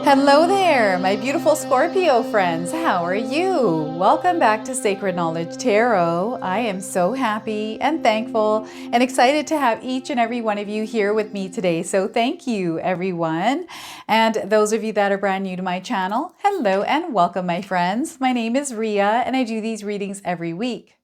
Hello there, my beautiful Scorpio friends. How are you? Welcome back to Sacred Knowledge Tarot. I am so happy and thankful and excited to have each and every one of you here with me today. So thank you, everyone. And those of you that are brand new to my channel, hello and welcome, my friends. My name is Ria and I do these readings every week.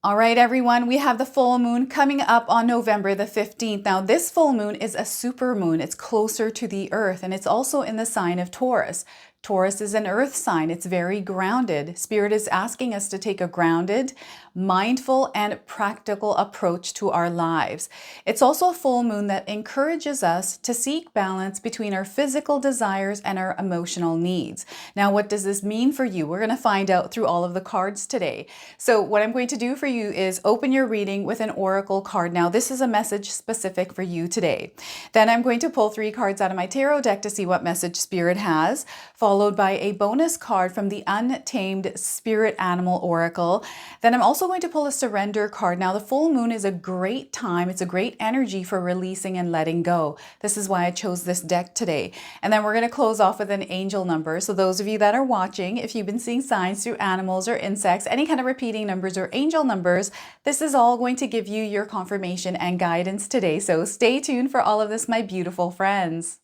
All right, everyone, we have the full moon coming up on November the 15th. Now, this full moon is a super moon. It's closer to the earth, and it's also in the sign of Taurus. Taurus is an earth sign. It's very grounded. Spirit is asking us to take a grounded, mindful, and practical approach to our lives. It's also a full moon that encourages us to seek balance between our physical desires and our emotional needs. Now, what does this mean for you? We're going to find out through all of the cards today. So what I'm going to do for you is open your reading with an oracle card. Now, this is a message specific for you today. Then I'm going to pull 3 cards out of my tarot deck to see what message Spirit has, followed by a bonus card from the Untamed Spirit Animal Oracle. Then I'm also going to pull a surrender card. Now, the full moon is a great time. It's a great energy for releasing and letting go. This is why I chose this deck today. And then we're going to close off with an angel number. So those of you that are watching, if you've been seeing signs through animals or insects, any kind of repeating numbers or angel numbers, this is all going to give you your confirmation and guidance today. So stay tuned for all of this, my beautiful friends.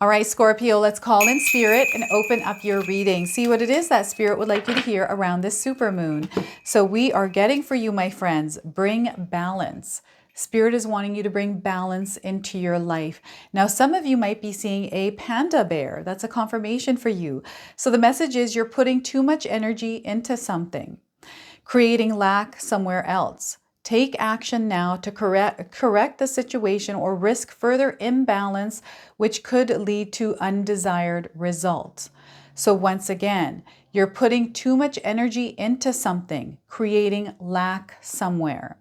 All right, Scorpio, let's call in Spirit and open up your reading. See what it is that Spirit would like you to hear around this supermoon. So we are getting for you, my friends, bring balance. Spirit is wanting you to bring balance into your life. Now, some of you might be seeing a panda bear. That's a confirmation for you. So the message is you're putting too much energy into something, creating lack somewhere else. Take action now to correct the situation or risk further imbalance, which could lead to undesired results. So once again, you're putting too much energy into something, creating lack somewhere.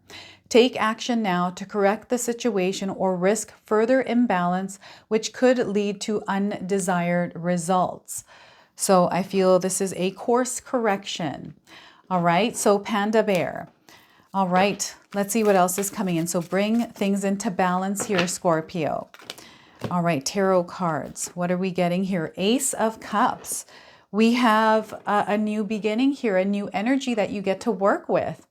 Take action now to correct the situation or risk further imbalance, which could lead to undesired results. So I feel this is a course correction. All right, so panda bear. All right, let's see what else is coming in. So bring things into balance here, Scorpio. All right, tarot cards. What are we getting here? Ace of Cups. We have a new beginning here, a new energy that you get to work with,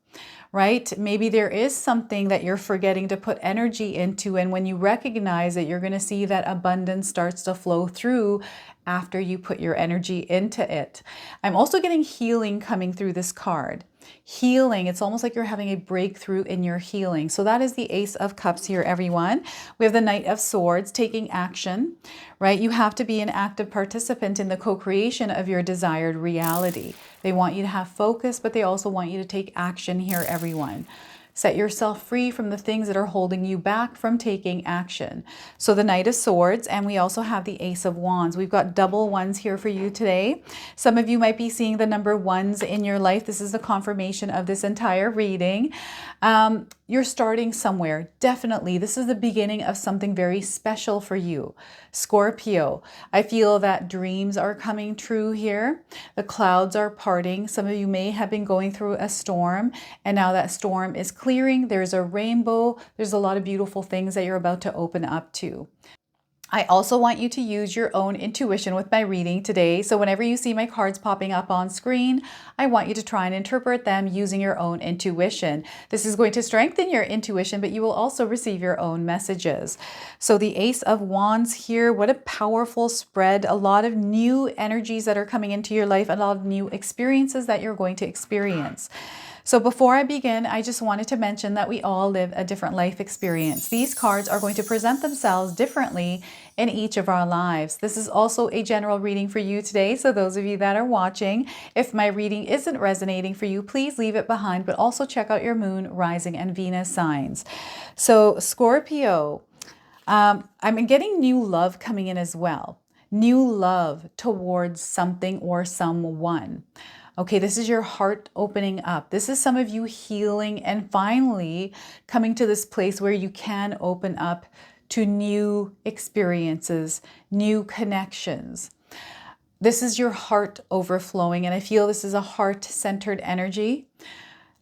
right? Maybe there is something that you're forgetting to put energy into, and when you recognize it, you're going to see that abundance starts to flow through after you put your energy into it. I'm also getting healing coming through this card. Healing, it's almost like you're having a breakthrough in your healing. So that is the Ace of Cups here, everyone. We have the Knight of Swords, taking action, right? You have to be an active participant in the co-creation of your desired reality. They want you to have focus, but they also want you to take action here, everyone. Set yourself free from the things that are holding you back from taking action. So the Knight of Swords, and we also have the Ace of Wands. We've got double ones here for you today. Some of you might be seeing the number ones in your life. This is the confirmation of this entire reading. You're starting somewhere. Definitely. This is the beginning of something very special for you. Scorpio, I feel that dreams are coming true here. The clouds are parting. Some of you may have been going through a storm, and now that storm is clearing. There's a rainbow. There's a lot of beautiful things that you're about to open up to. I also want you to use your own intuition with my reading today. So whenever you see my cards popping up on screen, I want you to try and interpret them using your own intuition. This is going to strengthen your intuition, but you will also receive your own messages. So the Ace of Wands here, what a powerful spread. A lot of new energies that are coming into your life, a lot of new experiences that you're going to experience. So before I begin, I just wanted to mention that we all live a different life experience. These cards are going to present themselves differently in each of our lives. This is also a general reading for you today. So those of you that are watching, if my reading isn't resonating for you, please leave it behind, but also check out your moon, rising, and Venus signs. So Scorpio, I'm getting new love coming in as well. New love towards something or someone. Okay, this is your heart opening up. This is some of you healing and finally coming to this place where you can open up to new experiences, new connections. This is your heart overflowing, and I feel this is a heart-centered energy.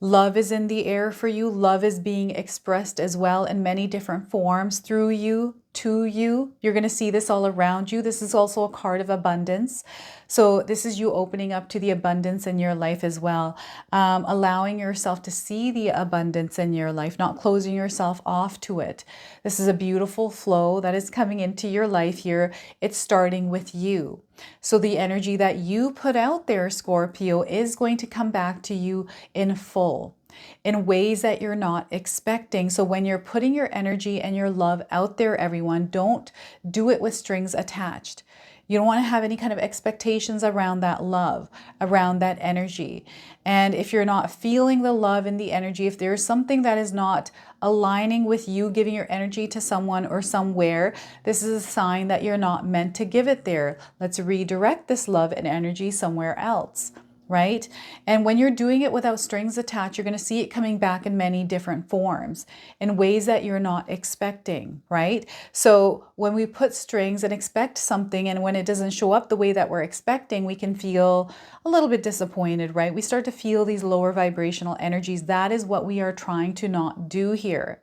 Love is in the air for you. Love is being expressed as well in many different forms through you, to you. You're going to see this all around you. This is also a card of abundance. So this is you opening up to the abundance in your life as well, allowing yourself to see the abundance in your life, not closing yourself off to it. This is a beautiful flow that is coming into your life here. It's starting with you. So the energy that you put out there, Scorpio, is going to come back to you in full, in ways that you're not expecting. So when you're putting your energy and your love out there, everyone, don't do it with strings attached. You don't want to have any kind of expectations around that love, around that energy. And if you're not feeling the love and the energy, if there's something that is not aligning with you giving your energy to someone or somewhere, this is a sign that you're not meant to give it there. Let's redirect this love and energy somewhere else. Right? And when you're doing it without strings attached, you're going to see it coming back in many different forms, in ways that you're not expecting, right? So when we put strings and expect something, and when it doesn't show up the way that we're expecting, we can feel a little bit disappointed, right? We start to feel these lower vibrational energies. That is what we are trying to not do here.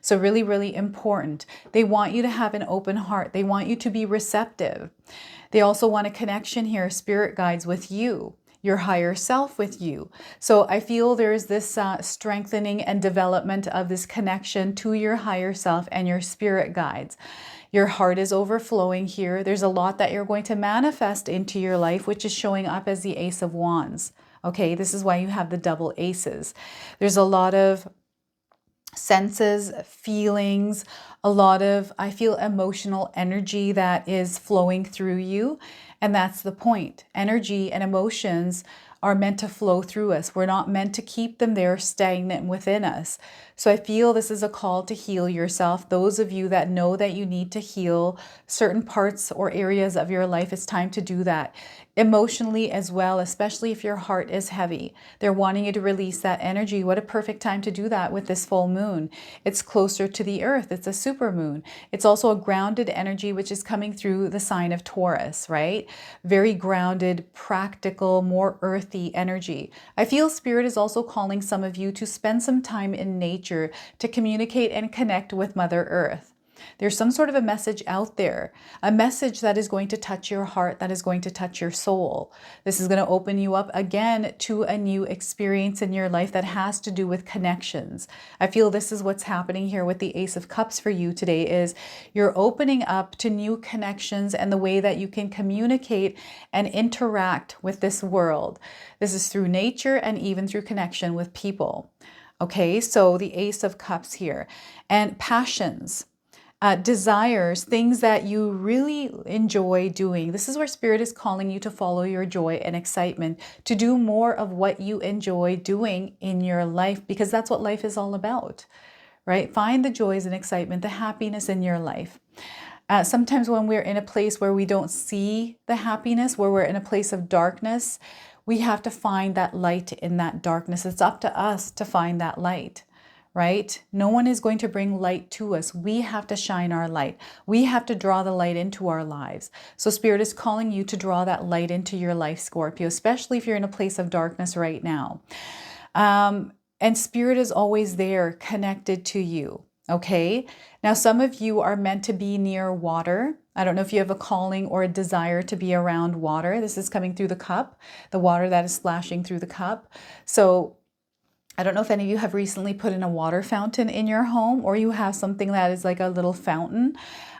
So really, really important. They want you to have an open heart. They want you to be receptive. They also want a connection here, spirit guides with you, your higher self with you. So I feel there's this strengthening and development of this connection to your higher self and your spirit guides. Your heart is overflowing here. There's a lot that you're going to manifest into your life, which is showing up as the Ace of Wands. Okay, this is why you have the double aces. There's a lot of senses, feelings, a lot of, I feel, emotional energy that is flowing through you. And that's the point. Energy and emotions are meant to flow through us. We're not meant to keep them there stagnant within us. So I feel this is a call to heal yourself. Those of you that know that you need to heal certain parts or areas of your life, it's time to do that. Emotionally as well, especially if your heart is heavy. They're wanting you to release that energy. What a perfect time to do that with this full moon. It's closer to the earth. It's a supermoon. It's also a grounded energy, which is coming through the sign of Taurus, right? Very grounded, practical, more earthy energy. I feel Spirit is also calling some of you to spend some time in nature to communicate and connect with Mother Earth. There's some sort of a message out there, a message that is going to touch your heart, that is going to touch your soul. This is going to open you up again to a new experience in your life that has to do with connections. I feel this is what's happening here with the Ace of Cups for you today, is you're opening up to new connections and the way that you can communicate and interact with this world. This is through nature and even through connection with people. Okay, so the Ace of Cups here, and passions. Desires, things that you really enjoy doing. This is where Spirit is calling you to follow your joy and excitement, to do more of what you enjoy doing in your life, because that's what life is all about, right? Find the joys and excitement, the happiness in your life. Sometimes when we're in a place where we don't see the happiness, where we're in a place of darkness, we have to find that light in that darkness. It's up to us to find that light. Right? No one is going to bring light to us. We have to shine our light. We have to draw the light into our lives. So Spirit is calling you to draw that light into your life, Scorpio, especially if you're in a place of darkness right now. And Spirit is always there, connected to you. Okay? Now, some of you are meant to be near water. I don't know if you have a calling or a desire to be around water. This is coming through the cup, the water that is splashing through the cup. So I don't know if any of you have recently put in a water fountain in your home, or you have something that is like a little fountain.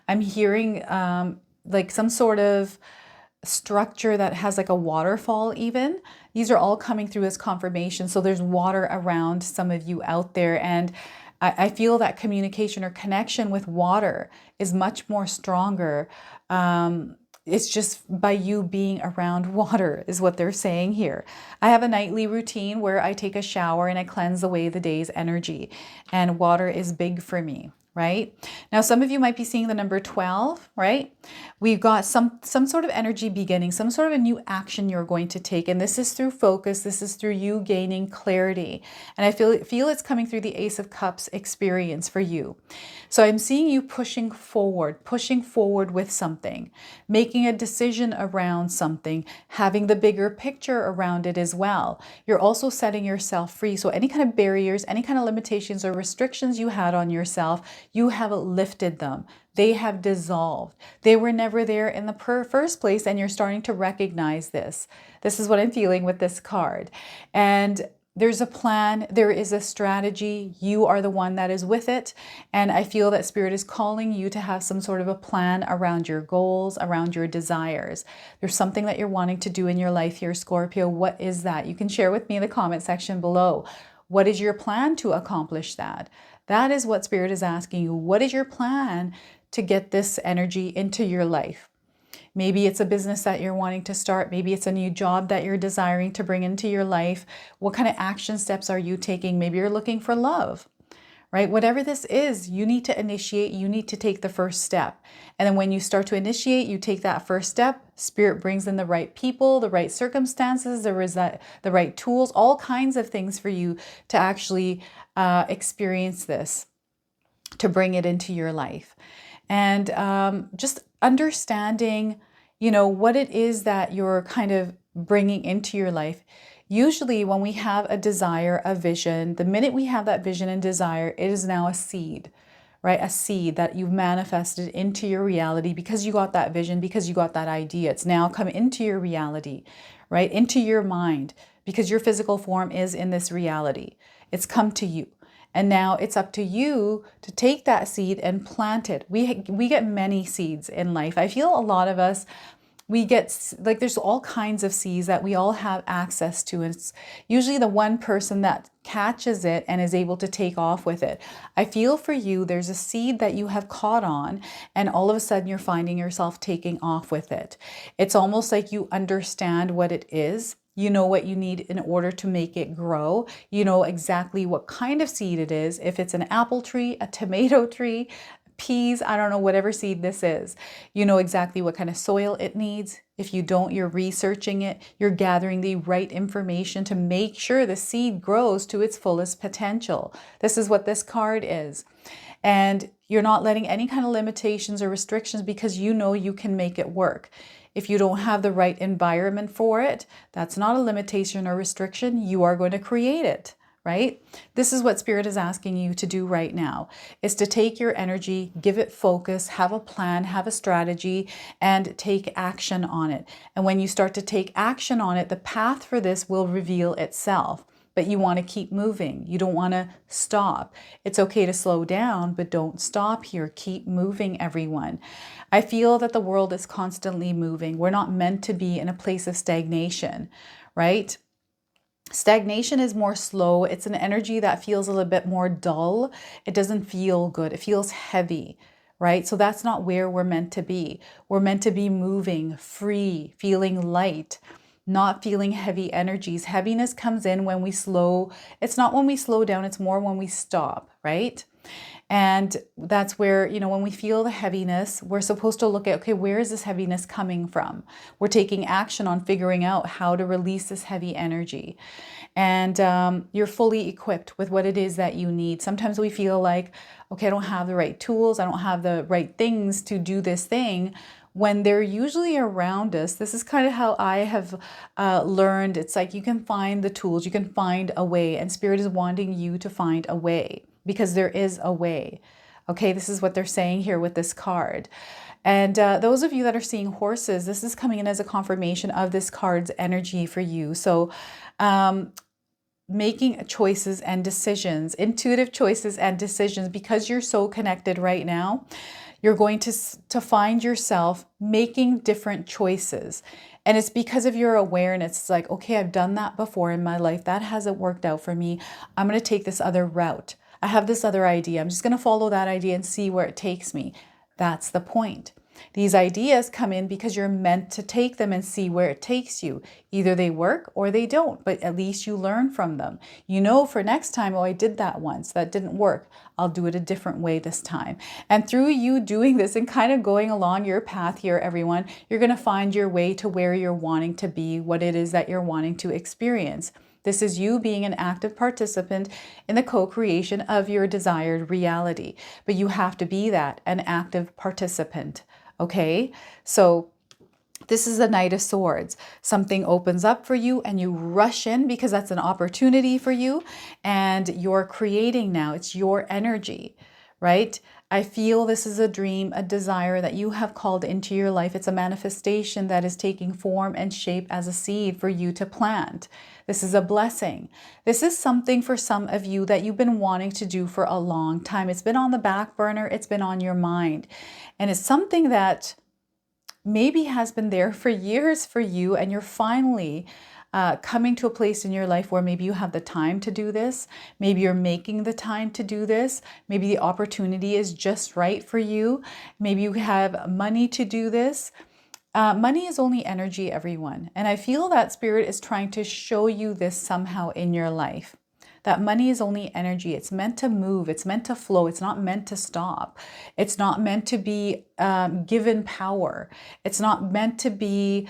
I'm hearing like some sort of structure that has like a waterfall even. These are all coming through as confirmation. So there's water around some of you out there. And I feel that communication or connection with water is much more stronger. It's just by you being around water is what they're saying here. I have a nightly routine where I take a shower and I cleanse away the day's energy. And water is big for me, right? Now, some of you might be seeing the number 12, right? We've got some sort of energy beginning, some sort of a new action you're going to take. And this is through focus. This is through you gaining clarity. And I feel it's coming through the Ace of Cups experience for you. So I'm seeing you pushing forward with something, making a decision around something, having the bigger picture around it as well. You're also setting yourself free. So any kind of barriers, any kind of limitations or restrictions you had on yourself, You have lifted them. They have dissolved. They were never there in the first place, and you're starting to recognize this. This is what I'm feeling with this card. And there's a plan, there is a strategy. You are the one that is with it. And I feel that Spirit is calling you to have some sort of a plan around your goals, around your desires. There's something that you're wanting to do in your life here, Scorpio. What is that? You can share with me in the comment section below. What is your plan to accomplish that? That is what Spirit is asking you. What is your plan to get this energy into your life? Maybe it's a business that you're wanting to start. Maybe it's a new job that you're desiring to bring into your life. What kind of action steps are you taking? Maybe you're looking for love, right? Whatever this is, you need to initiate. You need to take the first step. And then when you start to initiate, you take that first step. Spirit brings in the right people, the right circumstances, the right tools, all kinds of things for you to actually experience this, to bring it into your life. And just understanding, what it is that you're kind of bringing into your life. Usually when we have a desire, a vision, the minute we have that vision and desire, it is now a seed, right? A seed that you've manifested into your reality because you got that vision, because you got that idea. It's now come into your reality, right? Into your mind, because your physical form is in this reality. It's come to you. And now it's up to you to take that seed and plant it. We get many seeds in life. I feel a lot of us, we get, like, there's all kinds of seeds that we all have access to. And it's usually the one person that catches it and is able to take off with it. I feel for you, there's a seed that you have caught on, and all of a sudden you're finding yourself taking off with it. It's almost like you understand what it is. You know what you need in order to make it grow. You know exactly what kind of seed it is. If it's an apple tree, a tomato tree, peas, I don't know, whatever seed this is. You know exactly what kind of soil it needs. If you don't, you're researching it. You're gathering the right information to make sure the seed grows to its fullest potential. This is what this card is. And you're not letting any kind of limitations or restrictions because you know you can make it work. If you don't have the right environment for it, that's not a limitation or restriction. You are going to create it, right? This is what Spirit is asking you to do right now, is to take your energy, give it focus, have a plan, have a strategy, and take action on it. And when you start to take action on it, the path for this will reveal itself. But you want to keep moving. You don't want to stop. It's okay to slow down, but don't stop here. Keep moving, everyone. I feel that the world is constantly moving. We're not meant to be in a place of stagnation, right? Stagnation is more slow. It's an energy that feels a little bit more dull. It doesn't feel good. It feels heavy, right? So that's not where we're meant to be. We're meant to be moving, free, feeling light, not feeling heavy energies. Heaviness comes in when we slow. It's not when we slow down, it's more when we stop, right? And that's where, when we feel the heaviness, we're supposed to look at, okay, where is this heaviness coming from? We're taking action on figuring out how to release this heavy energy. And you're fully equipped with what it is that you need. Sometimes we feel like, okay, I don't have the right tools. I don't have the right things to do this thing, when they're usually around us. This is kind of how I have learned. It's like you can find the tools, you can find a way, and Spirit is wanting you to find a way, because there is a way. Okay, this is what they're saying here with this card. And those of you that are seeing horses, this is coming in as a confirmation of this card's energy for you. So making choices and decisions, intuitive choices and decisions, because you're so connected right now. You're going to find yourself making different choices. And it's because of your awareness. It's like, okay, I've done that before in my life. That hasn't worked out for me. I'm going to take this other route. I have this other idea. I'm just going to follow that idea and see where it takes me. That's the point. These ideas come in because you're meant to take them and see where it takes you. Either they work or they don't, but at least you learn from them. You know for next time, oh, I did that once. That didn't work. I'll do it a different way this time. And through you doing this and kind of going along your path here, everyone, you're going to find your way to where you're wanting to be, what it is that you're wanting to experience. This is you being an active participant in the co-creation of your desired reality. But you have to be that, an active participant. Okay, so this is the Knight of Swords. Something opens up for you and you rush in because that's an opportunity for you, and you're creating now. It's your energy, right? I feel this is a dream, a desire that you have called into your life. It's a manifestation that is taking form and shape as a seed for you to plant. This is a blessing. This is something for some of you that you've been wanting to do for a long time. It's been on the back burner. It's been on your mind. And it's something that maybe has been there for years for you, and you're finally coming to a place in your life where maybe you have the time to do this. Maybe you're making the time to do this. Maybe the opportunity is just right for you. Maybe you have money to do this. Money is only energy, everyone. And I feel that Spirit is trying to show you this somehow in your life. That money is only energy. It's meant to move. It's meant to flow. It's not meant to stop. It's not meant to be given power. It's not meant to be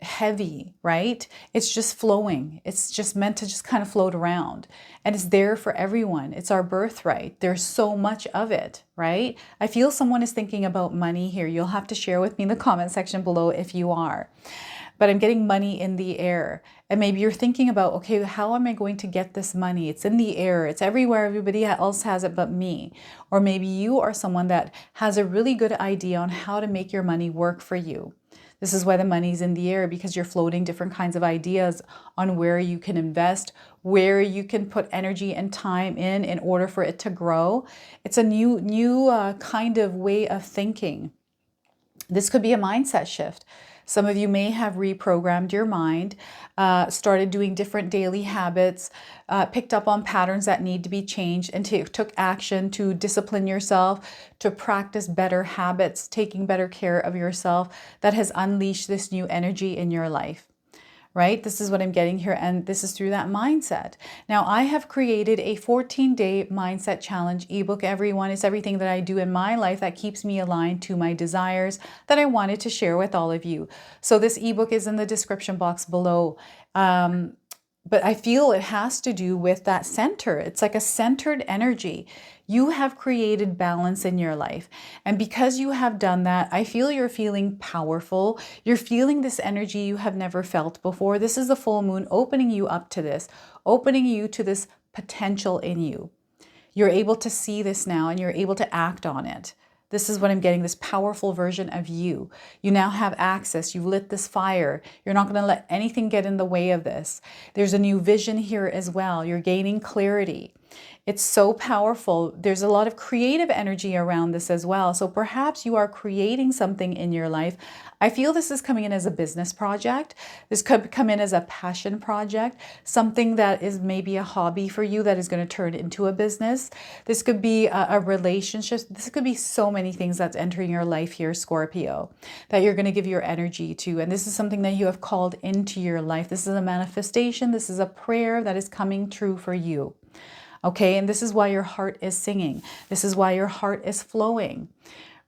heavy, right? It's just flowing. It's just meant to just kind of float around. And it's there for everyone. It's our birthright. There's so much of it, right? I feel someone is thinking about money here. You'll have to share with me in the comment section below if you are. But I'm getting money in the air. And maybe you're thinking about, okay, how am I going to get this money? It's in the air. It's everywhere. Everybody else has it but me. Or maybe you are someone that has a really good idea on how to make your money work for you. This is why the money's in the air, because you're floating different kinds of ideas on where you can invest, where you can put energy and time in order for it to grow. It's a new kind of way of thinking. This could be a mindset shift. Some of you may have reprogrammed your mind, started doing different daily habits, picked up on patterns that need to be changed, and took action to discipline yourself, to practice better habits, taking better care of yourself. That has unleashed this new energy in your life. Right? This is what I'm getting here, and this is through that mindset. Now, I have created a 14-day mindset challenge ebook, everyone. It's everything that I do in my life that keeps me aligned to my desires that I wanted to share with all of you. So this ebook is in the description box below. But I feel it has to do with that center. It's like a centered energy. You have created balance in your life. And because you have done that, I feel you're feeling powerful. You're feeling this energy you have never felt before. This is the full moon opening you up to this, opening you to this potential in you. You're able to see this now and you're able to act on it. This is what I'm getting, this powerful version of you. You now have access. You've lit this fire. You're not going to let anything get in the way of this. There's a new vision here as well. You're gaining clarity. It's so powerful. There's a lot of creative energy around this as well. So perhaps you are creating something in your life. I feel this is coming in as a business project. This could come in as a passion project, something that is maybe a hobby for you that is going to turn into a business. This could be a relationship. This could be so many things that's entering your life here, Scorpio, that you're going to give your energy to. And this is something that you have called into your life. This is a manifestation. This is a prayer that is coming true for you. Okay, and this is why your heart is singing. This is why your heart is flowing,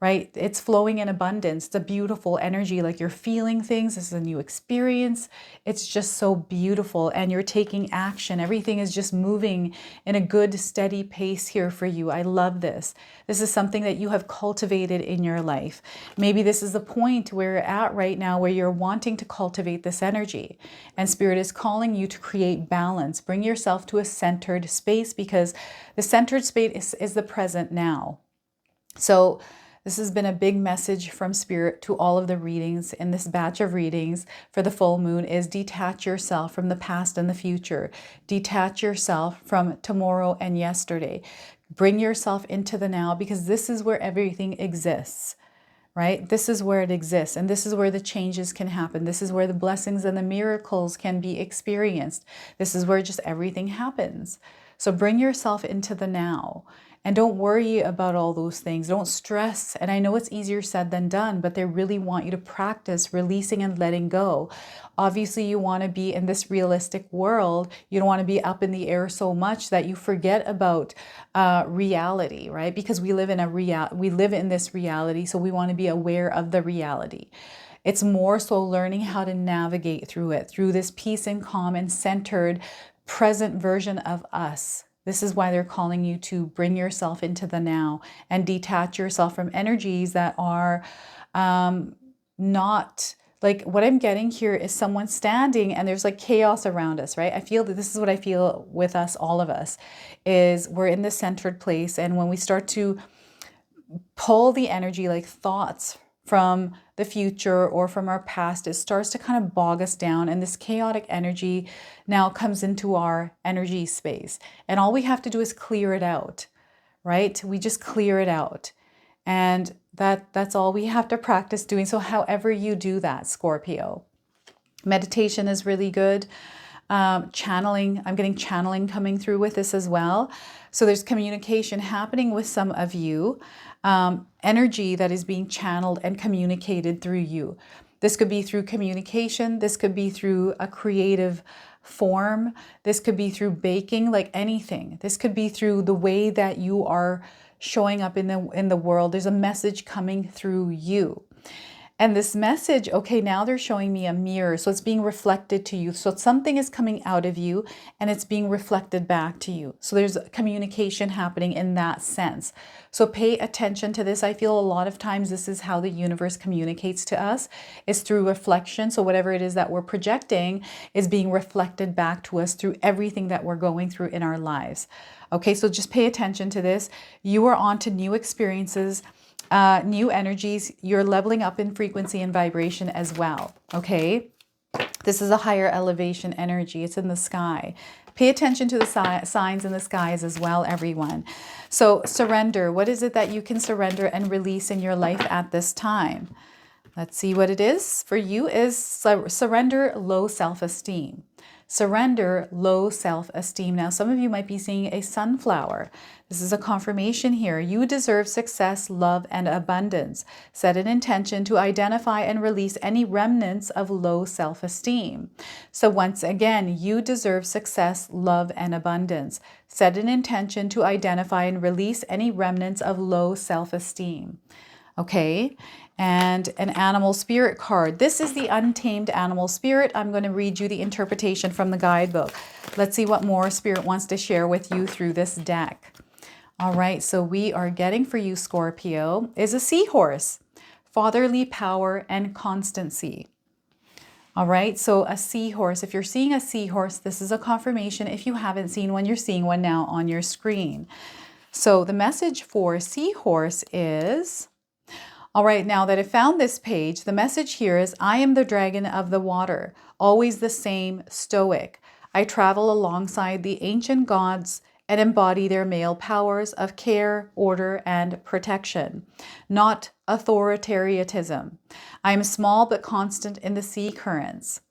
right? It's flowing in abundance. It's a beautiful energy, like you're feeling things. This is a new experience. It's just so beautiful, and you're taking action. Everything is just moving in a good, steady pace here for you. I love this. This is something that you have cultivated in your life. Maybe this is the point where you're at right now where you're wanting to cultivate this energy, and Spirit is calling you to create balance. Bring yourself to a centered space, because the centered space is the present now. So this has been a big message from Spirit to all of the readings in this batch of readings for the full moon is detach yourself from the past and the future. Detach yourself from tomorrow and yesterday. Bring yourself into the now, because this is where everything exists, right? This is where it exists, and this is where the changes can happen. This is where the blessings and the miracles can be experienced. This is where just everything happens. So bring yourself into the now. And don't worry about all those things. Don't stress. And I know it's easier said than done, but they really want you to practice releasing and letting go. Obviously, you want to be in this realistic world. You don't want to be up in the air so much that you forget about reality, right? Because we live in this reality, so we want to be aware of the reality. It's more so learning how to navigate through it, through this peace and calm and centered present version of us. This is why they're calling you to bring yourself into the now and detach yourself from energies that are not like what I'm getting here is someone standing and there's like chaos around us, right? I feel that this is what I feel with us, all of us, is we're in this centered place. And when we start to pull the energy like thoughts from the future or from our past. It starts to kind of bog us down, and this chaotic energy now comes into our energy space. And all we have to do is clear it out, right? We just clear it out. And that's all we have to practice doing. So however you do that, Scorpio. Meditation is really good. Channeling, I'm getting channeling coming through with this as well. So there's communication happening with some of you, energy that is being channeled and communicated through you. This could be through communication. This could be through a creative form. This could be through baking, like anything. This could be through the way that you are showing up in the world. There's a message coming through you. And this message, okay, now they're showing me a mirror. So it's being reflected to you. So something is coming out of you and it's being reflected back to you. So there's communication happening in that sense. So pay attention to this. I feel a lot of times this is how the universe communicates to us, is through reflection. So whatever it is that we're projecting is being reflected back to us through everything that we're going through in our lives. Okay, so just pay attention to this. You are on to new experiences, new energies. You're leveling up in frequency and vibration as well. Okay, this is a higher elevation energy. It's in the sky. Pay attention to the signs in the skies as well, everyone. So surrender. What is it that you can surrender and release in your life at this time? Let's see what it is. For you is surrender low self-esteem. Surrender low self-esteem. Now, some of you might be seeing a sunflower. This is a confirmation here. You deserve success, love, and abundance. Set an intention to identify and release any remnants of low self-esteem. So once again, you deserve success, love, and abundance. Set an intention to identify and release any remnants of low self-esteem. Okay, and an animal spirit card. This is the untamed animal spirit. I'm going to read you the interpretation from the guidebook. Let's see what more Spirit wants to share with you through this deck. All right, so we are getting for you, Scorpio, is a seahorse, fatherly power and constancy. All right, so a seahorse. If you're seeing a seahorse, this is a confirmation. If you haven't seen one, you're seeing one now on your screen. So the message for seahorse is... All right, now that I found this page, the message here is, I am the dragon of the water, always the same, stoic. I travel alongside the ancient gods and embody their male powers of care, order, and protection, not authoritarianism. I am small but constant in the sea currents.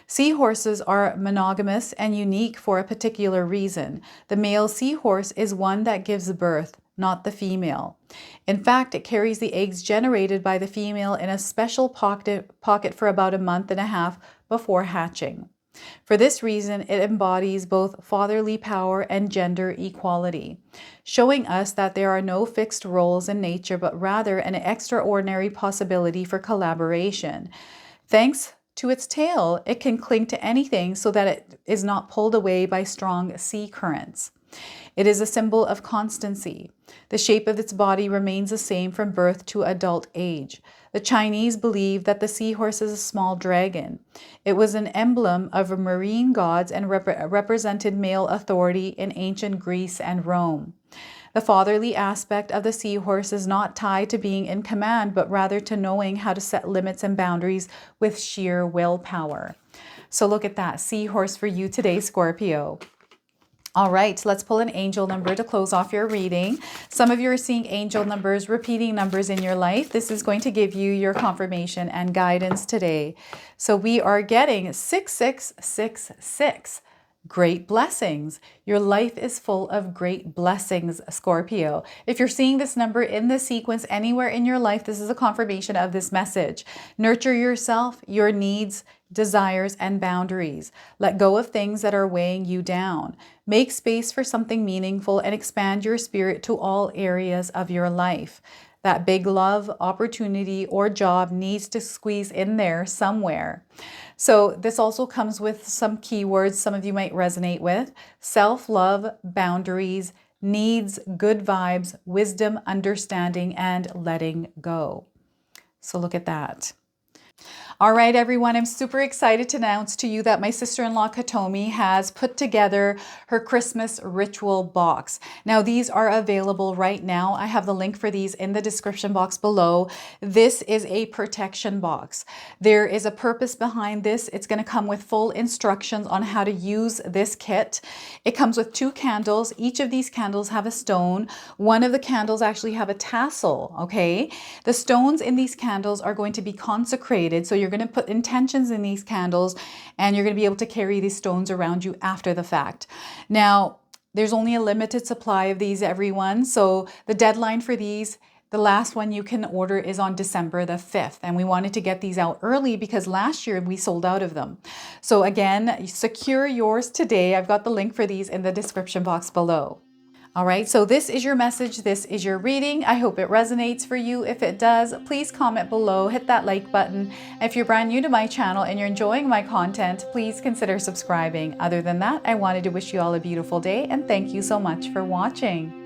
Seahorses are monogamous and unique for a particular reason. The male seahorse is one that gives birth, not the female. In fact, it carries the eggs generated by the female in a special pocket for about a month and a half before hatching. For this reason, it embodies both fatherly power and gender equality, showing us that there are no fixed roles in nature, but rather an extraordinary possibility for collaboration. Thanks to its tail, it can cling to anything so that it is not pulled away by strong sea currents. It is a symbol of constancy. The shape of its body remains the same from birth to adult age. The Chinese believe that the seahorse is a small dragon. It was an emblem of marine gods and represented male authority in ancient Greece and Rome. The fatherly aspect of the seahorse is not tied to being in command, but rather to knowing how to set limits and boundaries with sheer willpower. So look at that, seahorse for you today, Scorpio. All right, let's pull an angel number to close off your reading. Some of you are seeing angel numbers, repeating numbers in your life. This is going to give you your confirmation and guidance today. So we are getting 6666. Great blessings. Your life is full of great blessings, Scorpio. If you're seeing this number in this sequence anywhere in your life, this is a confirmation of this message. Nurture yourself, your needs, desires, and boundaries. Let go of things that are weighing you down. Make space for something meaningful and expand your spirit to all areas of your life. That big love, opportunity, or job needs to squeeze in there somewhere. So this also comes with some keywords some of you might resonate with: self-love, boundaries, needs, good vibes, wisdom, understanding, and letting go. So look at that. All right, everyone, I'm super excited to announce to you that my sister-in-law Katomi has put together her Christmas ritual box. Now, these are available right now. I have the link for these in the description box below. This is a protection box. There is a purpose behind this. It's going to come with full instructions on how to use this kit. It comes with 2 candles. Each of these candles have a stone. One of the candles actually have a tassel, okay? The stones in these candles are going to be consecrated, so you're going to put intentions in these candles and you're going to be able to carry these stones around you after the fact. Now, there's only a limited supply of these, everyone. So the deadline for these, the last one you can order is on December the 5th. And we wanted to get these out early because last year we sold out of them. So again, secure yours today. I've got the link for these in the description box below. All right, so this is your message. This is your reading. I hope it resonates for you. If it does, please comment below, hit that like button. If you're brand new to my channel and you're enjoying my content, please consider subscribing. Other than that, I wanted to wish you all a beautiful day and thank you so much for watching.